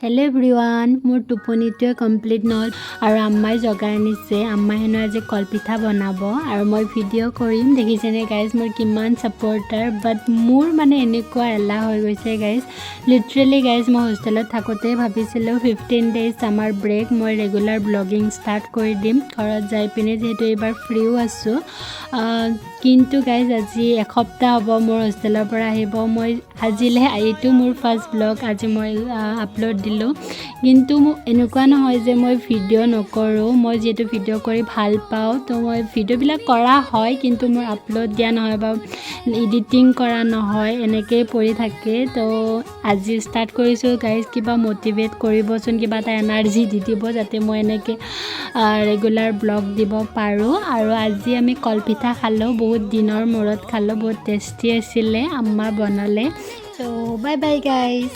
Hello everyone, মোৰ টোপনিটোৱে complete নহল আৰু আম্মাই জগাই নিছে আম্মাই হেনো আজি কল পিঠা বনাব আৰু মই ভিডিঅ' কৰিম দেখিছেনে গাইজ মোৰ কিমান সাপোৰ্টাৰ বাট মোৰ মানে এনেকুৱা এলা হৈ গৈছে গাইজ লিটাৰেলি গাইজ মই হোষ্টেলত থাকোতে ভাবিছিলো 15 ডেজ আমাৰ ব্ৰেক মই ৰেগুলাৰ ব্লগিং ষ্টাৰ্ট কৰি দিম ঘৰত যাই পিনে যেহেতু এবাৰ ফ্ৰীও আছো কিন্তু গাইজ আজি এসপ্তাহ হ'ব মোৰ হোষ্টেলৰ পৰা আহিব মই আজিলে এইটো মোৰ ফাৰ্ষ্ট ব্লগ আজি মই আপলোড দিলো কিন্তু এনেকুৱা নহয় যে মই ভিডিঅ' নকৰো মই যেটো ভিডিঅ' কৰি ভাল পাওঁ তো মই ভিডিঅ'বিলাক কৰা হয় কিন্তু মোৰ আপলোড দিয়া নহয় বা এডিটিং কৰা নহয় এনেকৈ পৰি থাকে তো আজি ষ্টাৰ্ট কৰিছো গাইজ কিবা মোটিভেট কৰিবচোন কিবা এটা এনাৰ্জি দি দিব যাতে মই এনেকৈ ৰেগুলাৰ ব্লগ দিব পাৰো আৰু আজি আমি কলপিঠা খালো বহুত দিনৰ মূৰত খালো বহুত টেষ্টি আছিলে আম্মা বনালে so bye bye guys